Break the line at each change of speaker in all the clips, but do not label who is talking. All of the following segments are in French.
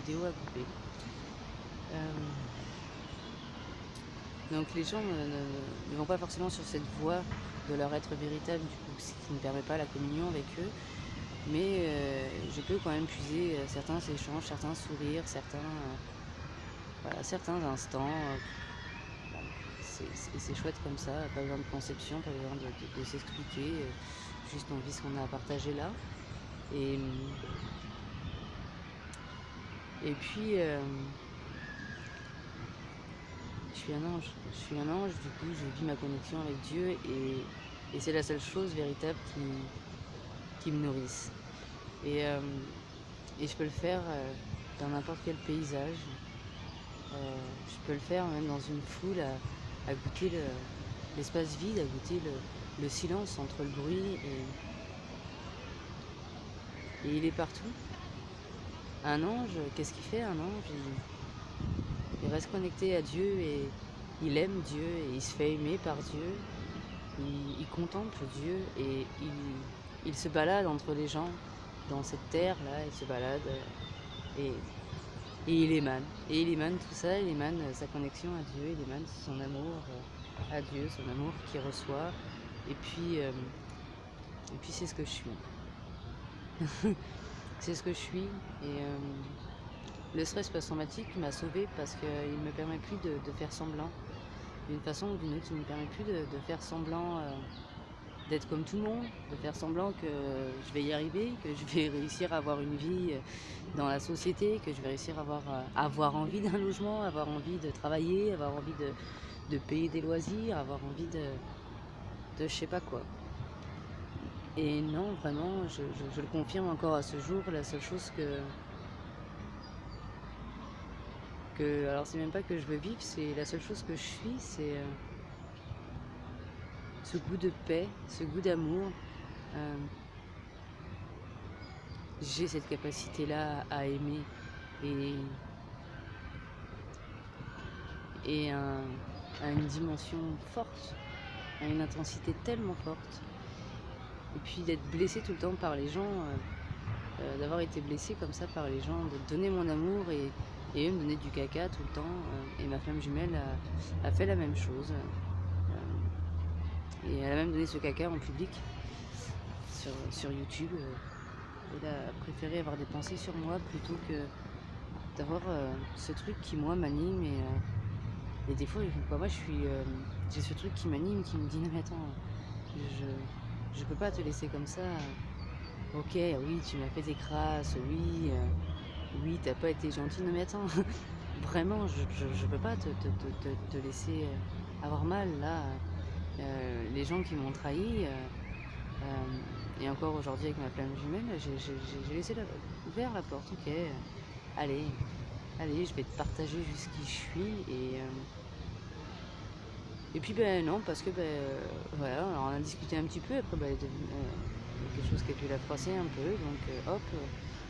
vidéo à couper. Donc les gens ne vont pas forcément sur cette voie de leur être véritable, du coup, ce qui ne permet pas la communion avec eux. Mais je peux quand même puiser certains échanges, certains sourires, voilà, certains instants. Voilà. C'est chouette comme ça, pas besoin de conception, pas besoin de s'expliquer, juste on vit ce qu'on a à partager là. Et, et puis, je suis un ange, du coup je vis ma connexion avec Dieu et c'est la seule chose véritable qui me nourrisse. Et, je peux le faire dans n'importe quel paysage. Je peux le faire même dans une foule, à goûter l'espace vide, à goûter le silence entre le bruit et il est partout. Un ange, qu'est-ce qu'il fait un ange? Il reste connecté à Dieu et il aime Dieu et il se fait aimer par Dieu. Il contemple Dieu et il se balade entre les gens dans cette terre-là, il se balade et, il émane. Et il émane tout ça, il émane sa connexion à Dieu, il émane son amour à Dieu, son amour qu'il reçoit. Et puis c'est ce que je suis. C'est ce que je suis. Et le stress post-traumatique m'a sauvée parce qu'il ne me permet plus de faire semblant. D'une façon ou d'une autre, il ne me permet plus de faire semblant d'être comme tout le monde, de faire semblant que je vais y arriver, que je vais réussir à avoir une vie dans la société, que je vais réussir à avoir envie d'un logement, avoir envie de travailler, avoir envie de payer des loisirs, avoir envie de je sais pas quoi. Et non, vraiment, je le confirme encore à ce jour, la seule chose alors c'est même pas que je veux vivre, c'est la seule chose que je suis, c'est ce goût de paix, ce goût d'amour. J'ai cette capacité-là à aimer et à une dimension forte, à une intensité tellement forte. Et puis d'être blessée tout le temps par les gens, d'avoir été blessée comme ça par les gens, de donner mon amour et eux me donner du caca tout le temps. Et ma flamme jumelle a fait la même chose. Et elle a même donné ce caca en public sur YouTube. Elle a préféré avoir des pensées sur moi plutôt que d'avoir ce truc qui moi m'anime et des fois moi j'ai ce truc qui m'anime, qui me dit non mais attends, je peux pas te laisser comme ça. Ok, oui, tu m'as fait des crasses, oui, oui, t'as pas été gentil, non mais attends, vraiment, je peux pas te laisser avoir mal là. Les gens qui m'ont trahi, et encore aujourd'hui avec ma flamme jumelle, j'ai laissé ouvert la porte, ok, allez, je vais te partager juste qui je suis et puis ben non, parce que voilà, alors on a discuté un petit peu, après ben, il y a quelque chose qui a pu la froisser un peu, donc hop,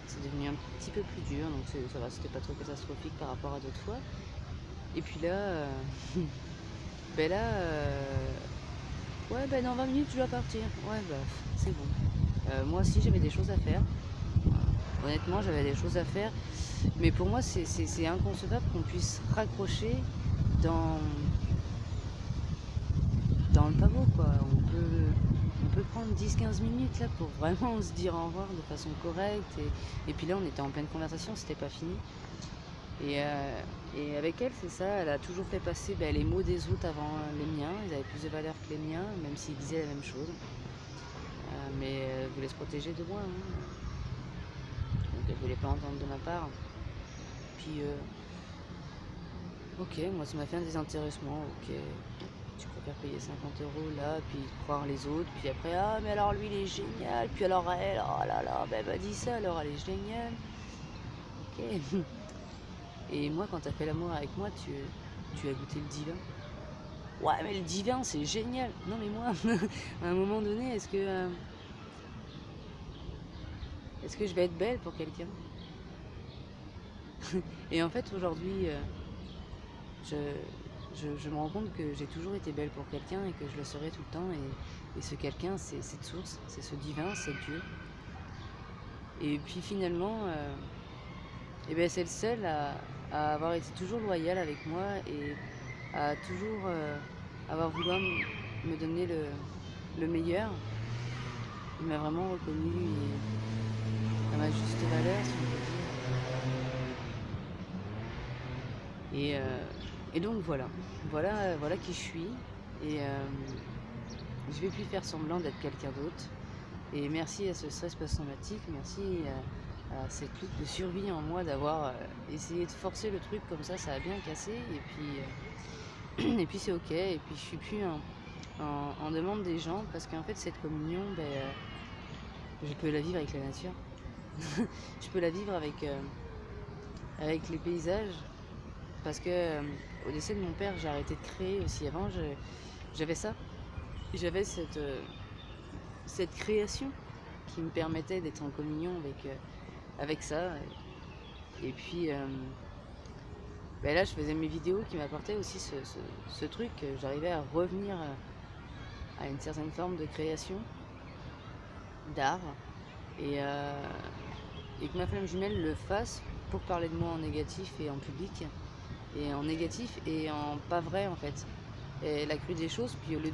c'est devenu un petit peu plus dur, donc ça va, c'était pas trop catastrophique par rapport à d'autres fois. Et puis là, ben là, ouais ben dans 20 minutes je dois partir, ouais bah c'est bon. Moi aussi j'avais des choses à faire, honnêtement j'avais des choses à faire, mais pour moi c'est inconcevable qu'on puisse raccrocher dans le pavot quoi. On peut prendre 10-15 minutes là pour vraiment se dire au revoir de façon correcte et puis là on était en pleine conversation, c'était pas fini et avec elle c'est ça, elle a toujours fait passer les mots des autres avant les miens, ils avaient plus de valeur que les miens même s'ils disaient la même chose, mais elle voulait se protéger de moi donc elle voulait pas entendre de ma part. Puis ok, moi ça m'a fait un désintéressement, ok. Tu préfères payer 50 € là, puis croire les autres, puis après, ah mais alors lui il est génial, puis alors elle, oh là là, ben elle m'a dit ça, alors elle est géniale. Ok. Et moi quand t'as fait l'amour avec moi, tu as goûté le divin. Ouais mais le divin c'est génial. Non mais moi, à un moment donné, est-ce que je vais être belle pour quelqu'un? Et en fait aujourd'hui, je me rends compte que j'ai toujours été belle pour quelqu'un et que je le serai tout le temps. Et ce quelqu'un, c'est cette source, c'est ce divin, c'est Dieu. Et puis finalement, et ben c'est le seul à avoir été toujours loyal avec moi et à toujours avoir voulu me donner le meilleur. Il m'a vraiment reconnu à ma juste valeur, si on peut dire. Et donc voilà, voilà qui je suis. Et je vais plus faire semblant d'être quelqu'un d'autre. Et merci à ce stress post-traumatique, merci à cette lutte de survie en moi d'avoir essayé de forcer le truc comme ça a bien cassé. Et puis c'est ok. Et puis je suis plus en demande des gens parce qu'en fait cette communion, je peux la vivre avec la nature. Je peux la vivre avec les paysages parce que au décès de mon père, j'ai arrêté de créer aussi. Avant, j'avais ça. J'avais cette création qui me permettait d'être en communion avec ça. Et puis là, je faisais mes vidéos qui m'apportaient aussi ce truc. J'arrivais à revenir à une certaine forme de création, d'art. Et que ma flamme jumelle le fasse pour parler de moi en négatif et en public. Et en négatif et en pas vrai en fait. Et elle a cru des choses, puis au lieu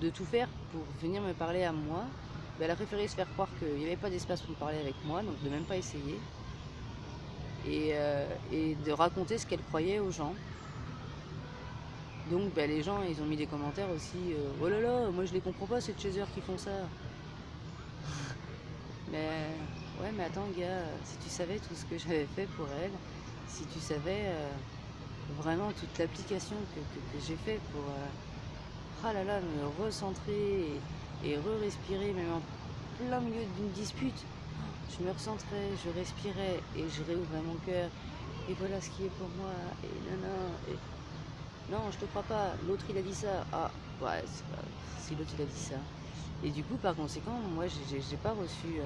de tout faire pour venir me parler à moi, elle a préféré se faire croire qu'il n'y avait pas d'espace pour me parler avec moi, donc de même pas essayer. Et de raconter ce qu'elle croyait aux gens. Donc les gens, ils ont mis des commentaires aussi, oh là là, moi je les comprends pas, ces chasers qui font ça. Mais ouais, mais attends gars, si tu savais tout ce que j'avais fait pour elle, si tu savais vraiment toute l'application que j'ai fait pour me recentrer et re-respirer, même en plein milieu d'une dispute, je me recentrais, je respirais et je réouvrais mon cœur. Et voilà ce qui est pour moi. Et nanana. Et... non, je te crois pas. L'autre il a dit ça. Ah, ouais, c'est pas... si l'autre il a dit ça. Et du coup, par conséquent, moi j'ai pas reçu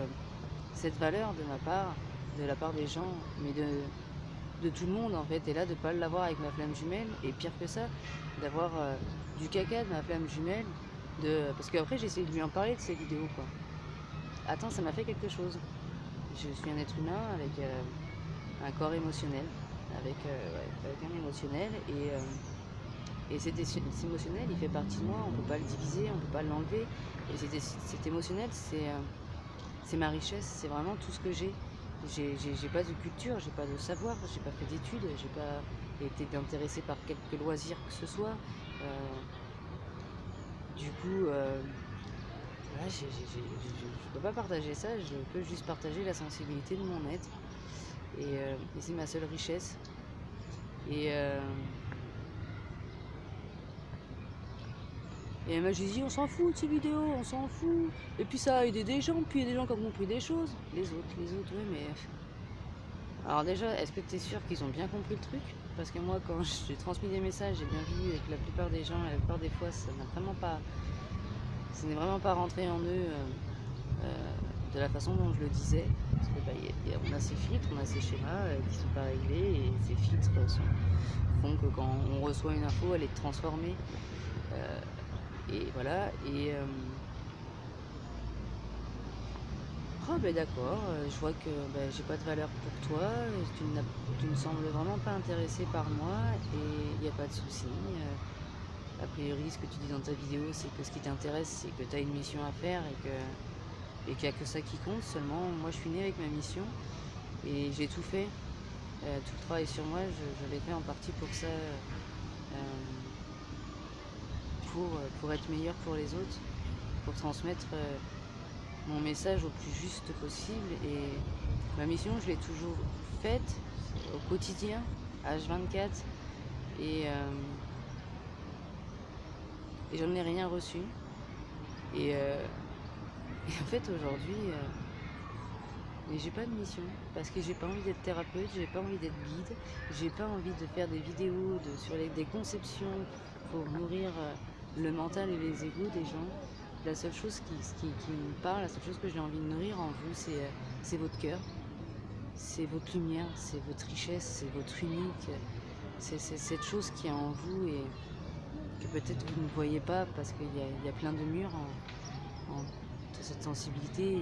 cette valeur de ma part, de la part des gens, mais de tout le monde en fait. Et là, de pas l'avoir avec ma flamme jumelle, et pire que ça, d'avoir du caca de ma flamme jumelle. Parce qu'après, j'ai essayé de lui en parler de ces vidéos, quoi. Attends, ça m'a fait quelque chose. Je suis un être humain avec un corps émotionnel, avec un émotionnel, et cet émotionnel, il fait partie de moi, on peut pas le diviser, on peut pas l'enlever. Et cet émotionnel, c'est ma richesse, c'est vraiment tout ce que j'ai. J'ai pas de culture, j'ai pas de savoir, j'ai pas fait d'études, j'ai pas été intéressé par quelque loisir que ce soit. Du coup, voilà, je peux pas partager ça, je peux juste partager la sensibilité de mon être. Et c'est ma seule richesse. Et elle m'a juste dit, on s'en fout de ces vidéos, on s'en fout. Et puis ça a aidé des gens, puis il y a des gens qui ont compris des choses. Les autres, oui, mais... alors déjà, est-ce que tu es sûr qu'ils ont bien compris le truc? Parce que moi, quand j'ai transmis des messages, j'ai bien vu que la plupart des gens, la plupart des fois, ça n'est vraiment pas rentré en eux de la façon dont je le disais. Parce que on a ces filtres, on a ces schémas qui sont pas réglés, et ces filtres font que quand on reçoit une info, elle est transformée. Et voilà, et oh d'accord, je vois que j'ai pas de valeur pour toi, tu ne sembles vraiment pas intéressé par moi, et il n'y a pas de souci. A priori, ce que tu dis dans ta vidéo, c'est que ce qui t'intéresse, c'est que tu as une mission à faire et qu'il n'y a que ça qui compte. Seulement, moi je suis née avec ma mission et j'ai tout fait. Tout le travail sur moi, je l'ai fait en partie pour ça, pour être meilleur pour les autres, pour transmettre mon message au plus juste possible. Et ma mission, je l'ai toujours faite au quotidien, H24, et j'en ai rien reçu. Et en fait, aujourd'hui, mais j'ai pas de mission, parce que j'ai pas envie d'être thérapeute, j'ai pas envie d'être guide, j'ai pas envie de faire des vidéos sur des conceptions pour nourrir le mental et les égos des gens. La seule chose qui me parle, la seule chose que j'ai envie de nourrir en vous, c'est votre cœur, c'est votre lumière, c'est votre richesse, c'est votre unique, c'est cette chose qui est en vous et que peut-être vous ne voyez pas parce qu'il y a plein de murs entre cette sensibilité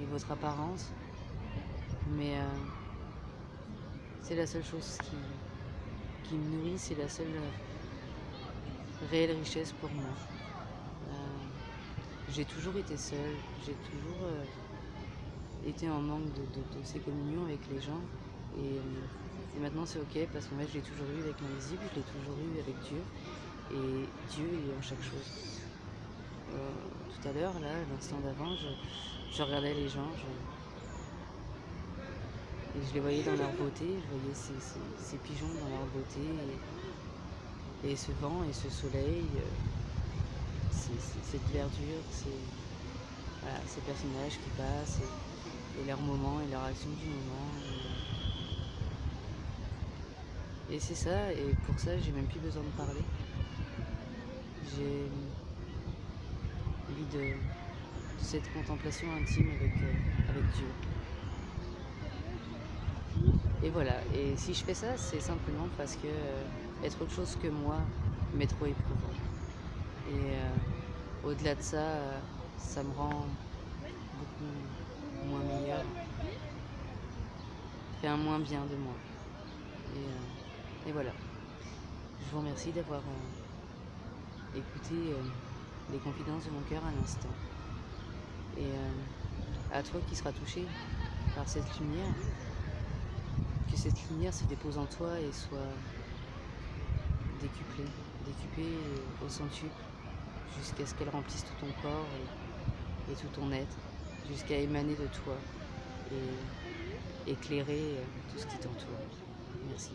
et votre apparence. Mais C'est la seule chose qui me nourrit, c'est la seule réelle richesse pour moi. J'ai toujours été seule, j'ai toujours été en manque de ces communions avec les gens. Et maintenant c'est ok parce qu'en fait je l'ai toujours eu avec l'invisible, je l'ai toujours eu avec Dieu. Et Dieu est en chaque chose. Tout à l'heure, là, l'instant d'avant, je regardais les gens et je les voyais dans leur beauté, je voyais ces pigeons dans leur beauté et ce vent et ce soleil, cette verdure, voilà, ces personnages qui passent et leurs moments et leurs actions du moment. Et c'est ça, et pour ça, j'ai même plus besoin de parler. J'ai envie de cette contemplation intime avec Dieu. Et voilà, et si je fais ça, c'est simplement parce que être autre chose que moi m'est trop éprouvant. Et au-delà de ça, ça me rend beaucoup moins meilleur, fait un moins bien de moi. Et voilà. Je vous remercie d'avoir écouté les confidences de mon cœur à l'instant. Et à toi qui seras touché par cette lumière, que cette lumière se dépose en toi et soit décuplée au centuple, jusqu'à ce qu'elle remplisse tout ton corps et tout ton être, jusqu'à émaner de toi et éclairer tout ce qui t'entoure. Merci.